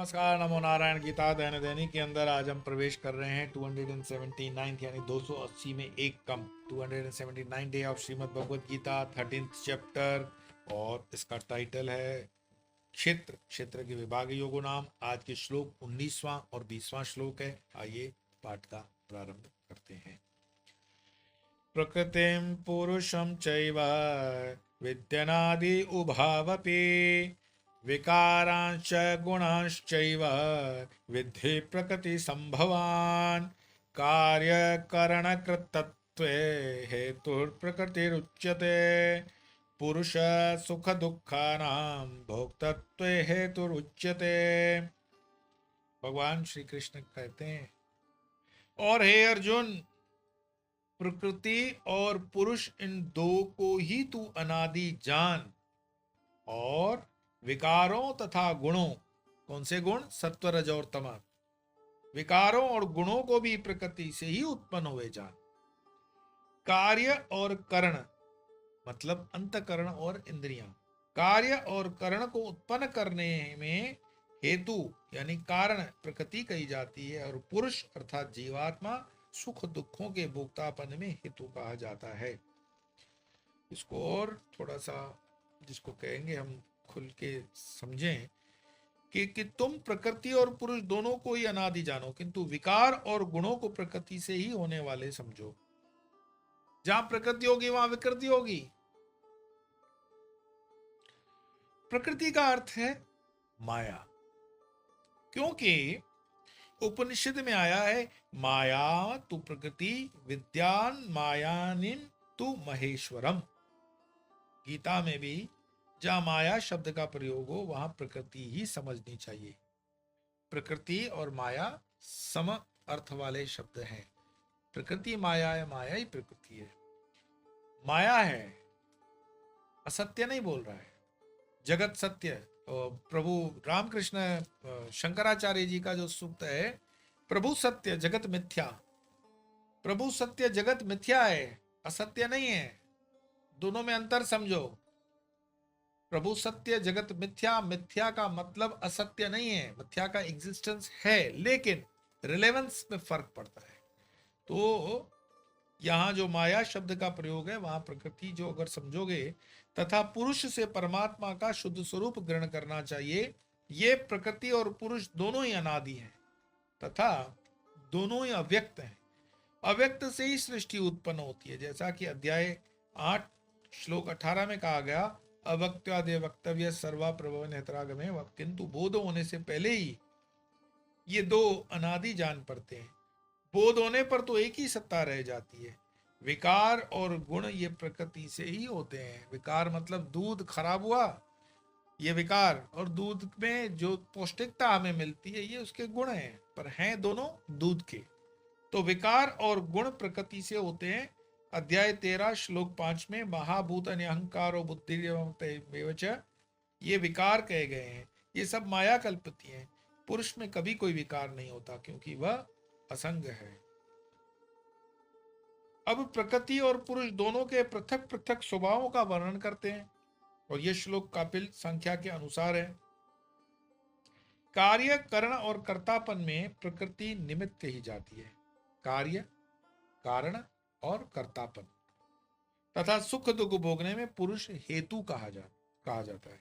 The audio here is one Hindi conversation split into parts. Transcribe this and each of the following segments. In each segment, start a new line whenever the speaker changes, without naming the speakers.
नमस्कार, नमो नारायण। गीता दैनिक दैनिक के अंदर आज हम प्रवेश कर रहे हैं 279 यानी 280 में एक कम 279 day of Shrimad Bhagavad Gita 13th chapter. और इसका टाइटल है क्षेत्र। क्षेत्र के विभाग योगो नाम। आज के श्लोक 19वां और 20वां श्लोक है। आइए पाठ का प्रारंभ करते हैं। प्रकृतिं पुरुषं चैव विद्यनादि उभावपि विकारांश्च गुणांश्चैव विद्धि प्रकृति संभवान् कार्यकरणकृतत्वे हेतुर्प्रकृतिरुच्यते पुरुष सुख दुःखानां भोक्तत्वे हेतुरुच्यते। भगवान श्री कृष्ण कहते हैं, और हे अर्जुन, प्रकृति और पुरुष इन दो को ही तू अनादि जान, और विकारों तथा गुणों, कौन से गुण? सत्व रज और तम। विकारों और गुणों को भी प्रकृति से ही उत्पन्न हुए जान। कार्य और करण मतलब अंतकरण और इंद्रियां। कार्य और करण को उत्पन्न करने में हेतु यानी कारण प्रकृति कही जाती है, और पुरुष अर्थात जीवात्मा सुख दुखों के भोक्तापन में हेतु कहा जाता है। इसको और थोड़ा सा जिसको कहेंगे हम खुल के समझें कि तुम प्रकृति और पुरुष दोनों को ही अनादि जानो, किंतु विकार और गुणों को प्रकृति से ही होने वाले समझो। जहां प्रकृति होगी वहां विकृति होगी। प्रकृति का अर्थ है माया, क्योंकि उपनिषद में आया है माया तु प्रकृति विद्यान मायानिन तु महेश्वरम। गीता में भी जहां माया शब्द का प्रयोग हो वहां प्रकृति ही समझनी चाहिए। प्रकृति और माया सम अर्थ वाले शब्द हैं। प्रकृति माया है, माया ही प्रकृति है। माया है, असत्य नहीं बोल रहा है, जगत सत्य। प्रभु रामकृष्ण शंकराचार्य जी का जो सूक्त है, प्रभु सत्य जगत मिथ्या। प्रभु सत्य जगत मिथ्या है, असत्य नहीं है। दोनों में अंतर समझो। प्रभु सत्य जगत मिथ्या, मिथ्या का मतलब असत्य नहीं है, मिथ्या का एग्जिस्टेंस है, लेकिन रिलेवेंस में फर्क पड़ता है। तो यहां जो माया शब्द का प्रयोग है वहां प्रकृति जो अगर समझोगे, तथा पुरुष से परमात्मा का शुद्ध स्वरूप ग्रहण करना चाहिए। ये प्रकृति और पुरुष दोनों ही अनादि हैं तथा दोनों ही अव्यक्त हैं। अव्यक्त से ही सृष्टि उत्पन्न होती है, जैसा कि अध्याय 8 श्लोक 18 में कहा गया, अवक्त्यादि वक्तव्य सर्वा प्रभव नेत्रागमे, किंतु बोध होने से पहले ही ये दो अनादि जान पड़ते हैं। बोध होने पर तो एक ही सत्ता रह जाती है। विकार और गुण ये प्रकृति से ही होते हैं। विकार मतलब दूध खराब हुआ, ये विकार, और दूध में जो पौष्टिकता हमें मिलती है ये उसके गुण हैं, पर हैं दोनों दूध के। तो विकार और गुण प्रकृति से होते हैं। अध्याय 13 श्लोक 5 में महाभूत अहंकार और बुद्धि ये विकार कहे गए हैं। ये सब माया कल्पित हैं। पुरुष में कभी कोई विकार नहीं होता, क्योंकि वह असंग है। अब प्रकृति और पुरुष दोनों के पृथक पृथक स्वभावों का वर्णन करते हैं, और यह श्लोक कापिल संख्या के अनुसार है। कार्य करण और कर्तापन में प्रकृति निमित्त कही जाती है। कार्य, कारण और कर्तापन तथा सुख दुख भोगने में पुरुष हेतु कहा जाता है।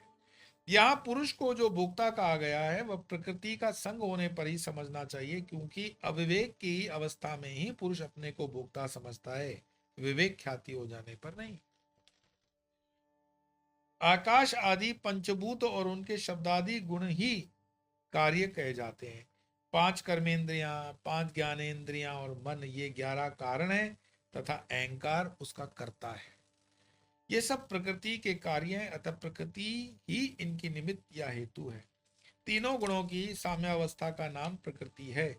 यहाँ पुरुष को जो भोक्ता कहा गया है वह प्रकृति का संग होने पर ही समझना चाहिए, क्योंकि अविवेक की अवस्था में ही पुरुष अपने को भोक्ता समझता है, विवेक ख्याति हो जाने पर नहीं। आकाश आदि पंचभूत और उनके शब्दादि गुण ही कार्य कहे जाते हैं। 5 कर्मेंद्रियां, 5 ज्ञानेंद्रियां और मन, ये 11 कारण हैं तथा अहंकार उसका कर्ता है। ये सब प्रकृति के कार्य हैं, अतः प्रकृति ही इनकी निमित्त या हेतु है। तीनों गुणों की साम्यावस्था का नाम प्रकृति है।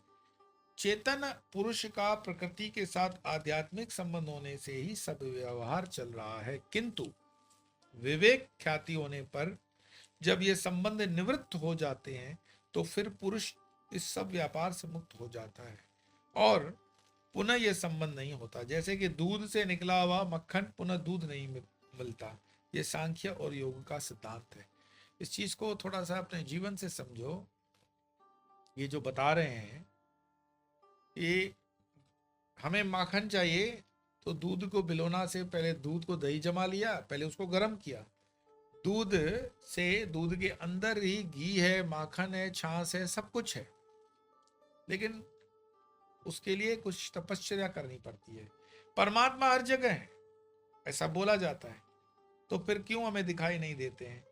चेतन पुरुष का प्रकृति के साथ आध्यात्मिक संबंध होने से ही सब व्यवहार चल रहा है, किंतु विवेक ख्याति होने पर जब ये संबंध निवृत्त हो जाते हैं तो फिर पुरुष इस सब व्यापार से मुक्त हो जाता है और पुनः यह संबंध नहीं होता। जैसे कि दूध से निकला हुआ मक्खन पुनः दूध नहीं मिलता। ये सांख्य और योग का सिद्धांत है। इस चीज को थोड़ा सा अपने जीवन से समझो ये जो बता रहे हैं, ये हमें माखन चाहिए तो दूध को भिगोना से पहले दूध को दही जमा लिया, पहले उसको गर्म किया, दूध से दूध के अंदर ही घी है, माखन है, छाछ है, सब कुछ है, लेकिन उसके लिए कुछ तपस्या करनी पड़ती है। परमात्मा हर जगह है ऐसा बोला जाता है, तो फिर क्यों हमें दिखाई नहीं देते हैं?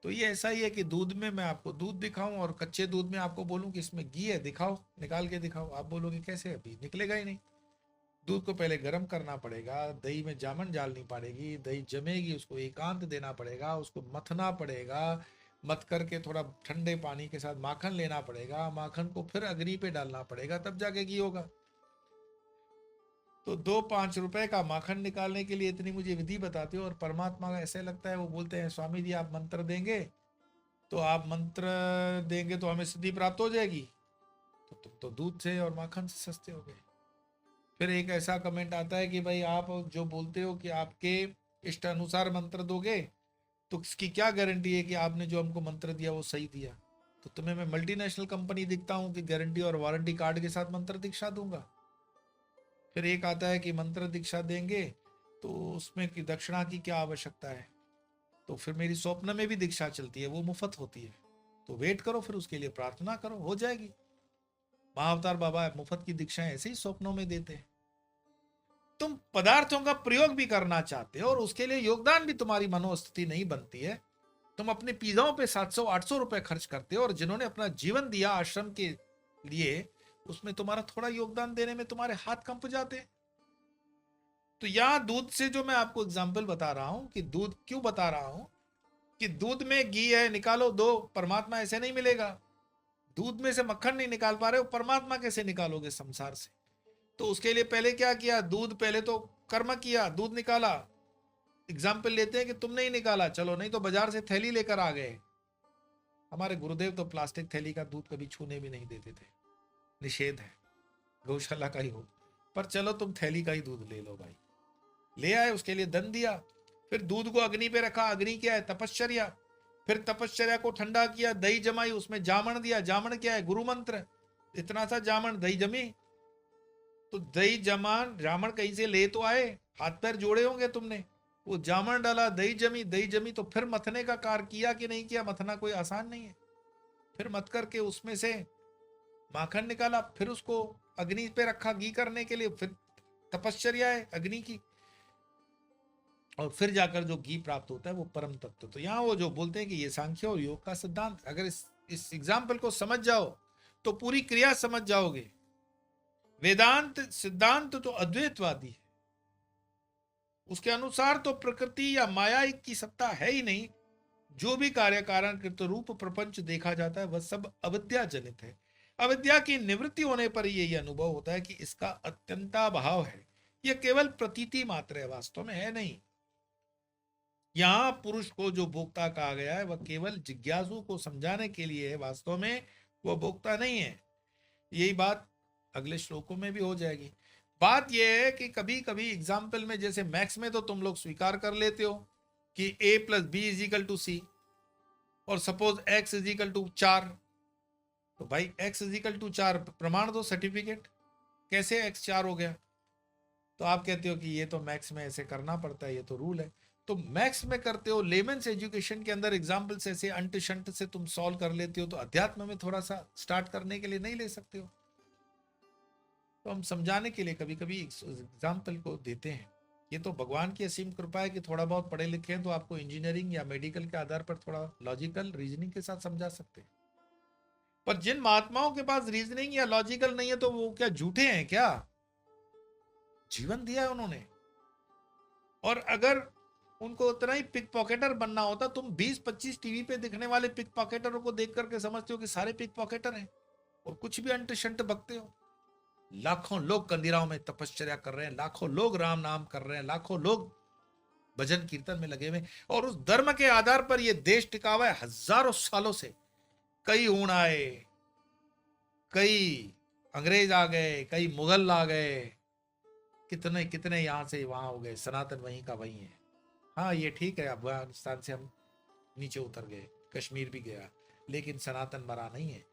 तो ये ऐसा ही है कि दूध में मैं आपको दूध दिखाऊं और कच्चे दूध में आपको बोलूं कि इसमें घी है, दिखाओ, निकाल के दिखाओ, आप बोलोगे कैसे, अभी निकलेगा ही नहीं। दूध को पहले गर्म करना पड़ेगा, दही में जामन डालनी पड़ेगी, दही जमेगी, उसको एकांत देना पड़ेगा, उसको मथना पड़ेगा, मथ करके थोड़ा ठंडे पानी के साथ माखन लेना पड़ेगा, माखन को फिर अग्नि पे डालना पड़ेगा, तब जाके घी होगा। तो 2-5 रुपए का माखन निकालने के लिए इतनी मुझे विधि बताते हो, और परमात्मा का ऐसे लगता है वो बोलते हैं स्वामी जी आप मंत्र देंगे तो हमें सिद्धि प्राप्त हो जाएगी, तो तुम तो दूध से और माखन से सस्ते हो गए। फिर एक ऐसा कमेंट आता है कि भाई आप जो बोलते हो कि आपके इष्ट अनुसार मंत्र दोगे, तो इसकी क्या गारंटी है कि आपने जो हमको मंत्र दिया वो सही दिया? तो तुम्हें मैं मल्टीनेशनल कंपनी दिखता हूँ कि गारंटी और वारंटी कार्ड के साथ मंत्र दीक्षा दूंगा? फिर एक आता है कि मंत्र दीक्षा देंगे तो उसमें की दक्षिणा की क्या आवश्यकता है? तो फिर मेरी स्वप्न में भी दीक्षा चलती है, वो मुफ्त होती है, तो वेट करो, फिर उसके लिए प्रार्थना करो, हो जाएगी। महाअवतार बाबा मुफ्त की दीक्षाएं ऐसे ही स्वप्नों में देते हैं। तुम पदार्थों का प्रयोग भी करना चाहते हो और उसके लिए योगदान भी तुम्हारी मनोस्थिति नहीं बनती है, तुम अपने पिज्जाओं पे 700-800 रुपए खर्च करते हो, और जिन्होंने अपना जीवन दिया आश्रम के लिए उसमें तुम्हारा थोड़ा योगदान देने में तुम्हारे हाथ कंप जाते हैं। तो यहां दूध से जो मैं आपको एग्जाम्पल बता रहा हूं कि दूध क्यों बता रहा हूं कि दूध में घी है, निकालो दो, परमात्मा ऐसे नहीं मिलेगा। दूध में से मक्खन नहीं निकाल पा रहे हो, परमात्मा कैसे निकालोगे संसार से? तो उसके लिए पहले क्या किया, दूध पहले तो कर्म किया, दूध निकाला। एग्जाम्पल लेते हैं कि तुमने ही निकाला, चलो, नहीं तो बाजार से थैली लेकर आ गए। हमारे गुरुदेव तो प्लास्टिक थैली का दूध कभी छूने भी नहीं देते थे, निषेध है, गौशाला का ही हो, पर चलो तुम थैली का ही दूध ले लो भाई। ले आए, उसके लिए दंड दिया, फिर दूध को अग्नि पे रखा, अग्नि क्या है, तपश्चर्या, फिर तपश्चर्या को ठंडा किया, दही जमाई, उसमें जामन दिया, जामन क्या है, गुरु मंत्र, इतना सा जामन, दही जमी, तो दही जमान जामन कहीं से ले तो आए, हाथ पैर जोड़े होंगे तुमने, वो जामन डाला, दही जमी, दही जमी तो फिर मथने का कार्य किया कि नहीं किया? मथना कोई आसान नहीं है। फिर मथ करके उसमें से माखन निकाला, फिर उसको अग्नि पे रखा घी करने के लिए, फिर तपश्चर्या है अग्नि की, और फिर जाकर जो घी प्राप्त होता है वो परम तत्व। तो यहाँ वो जो बोलते हैं कि ये सांख्य और योग का सिद्धांत, अगर इस एग्जाम्पल को समझ जाओ तो पूरी क्रिया समझ जाओगे। वेदांत सिद्धांत तो अद्वैतवादी है, उसके अनुसार तो प्रकृति या माया की सत्ता है ही नहीं। जो भी कार्य कारण कृत रूप प्रपंच देखा जाता है वह सब अविद्या जनित है। अविद्या की निवृत्ति होने पर यही अनुभव होता है कि इसका अत्यंताभाव है। यह केवल प्रतीति मात्र है, वास्तव में है नहीं। यहां पुरुष को जो भोक्ता कहा गया है वह केवल जिज्ञासु को समझाने के लिए है, वास्तव में वह भोक्ता नहीं है। यही बात अगले श्लोकों में भी हो जाएगी। बात यह है कि कभी कभी एग्जाम्पल में, जैसे मैथ्स में तो तुम लोग स्वीकार कर लेते हो कि a + b = c, और सपोज x = 4, तो भाई x = 4 प्रमाण दो, सर्टिफिकेट, कैसे x 4 हो गया? तो आप कहते हो कि ये तो मैथ्स में ऐसे करना पड़ता है, ये तो रूल है। तो मैथ्स में करते हो, लेमेंस एजुकेशन के अंदर एग्जाम्पल से ऐसे अंट शंट से तुम सॉल्व कर लेते हो, तो अध्यात्म में थोड़ा सा स्टार्ट करने के लिए नहीं ले सकते हो? तो हम समझाने के लिए कभी कभी एग्जाम्पल को देते हैं। ये तो भगवान की असीम कृपा है कि थोड़ा बहुत पढ़े लिखे हैं तो आपको इंजीनियरिंग या मेडिकल के आधार पर थोड़ा लॉजिकल रीजनिंग के साथ समझा सकते हैं। पर जिन महात्माओं के पास रीजनिंग या लॉजिकल नहीं है तो वो क्या झूठे हैं क्या? जीवन दिया है उन्होंने। और अगर उनको उतना ही पिक पॉकेटर बनना होता, तुम 20-25 टीवी पे दिखने वाले पिक पॉकेटरों को देख करके समझते हो कि सारे पिक पॉकेटर हैं और कुछ भी अंट शंट बकते हो। लाखों लोग कंदिराओं में तपश्चर्या कर रहे हैं, लाखों लोग राम नाम कर रहे हैं, लाखों लोग भजन कीर्तन में लगे हुए, और उस धर्म के आधार पर यह देश टिका हुआ है हजारों सालों से। कई ऊण आए, कई अंग्रेज आ गए, कई मुगल आ गए, कितने कितने यहां से वहां हो गए, सनातन वहीं का वहीं है। हाँ ये ठीक है, अफगानिस्तान से हम नीचे उतर गए, कश्मीर भी गया, लेकिन सनातन मरा नहीं है।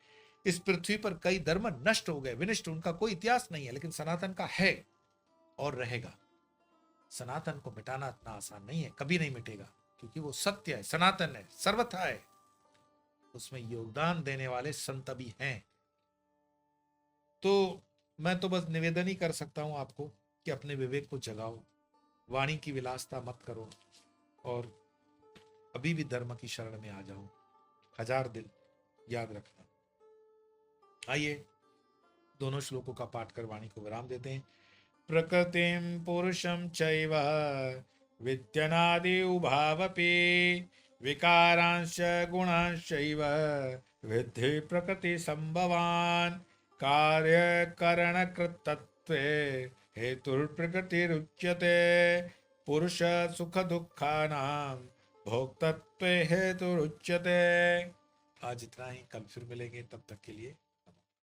इस पृथ्वी पर कई धर्म नष्ट हो गए, विनष्ट, उनका कोई इतिहास नहीं है, लेकिन सनातन का है और रहेगा। सनातन को मिटाना इतना आसान नहीं है, कभी नहीं मिटेगा, क्योंकि वो सत्य है, सनातन है, सर्वथा है। उसमें योगदान देने वाले संत भी हैं। तो मैं तो बस निवेदन ही कर सकता हूं आपको कि अपने विवेक को जगाओ, वाणी की विलासता मत करो, और अभी भी धर्म की शरण में आ जाओ। 1000 दिन याद रखना। आइए दोनों श्लोकों का पाठ कर वाणी को विराम देते हैं। प्रकृतिम पुरुषम चैव विद्यनादि उभावपि विकारांश गुणांशैव विद्धि प्रकृति संभवान कार्य करण कृतत्वे हेतुर्प्रकृतिरुच्यते पुरुष सुख दुखानां भोक्तत्वे हेतुरुच्यते। आज इतना ही, कल फिर मिलेंगे, तब तक के लिए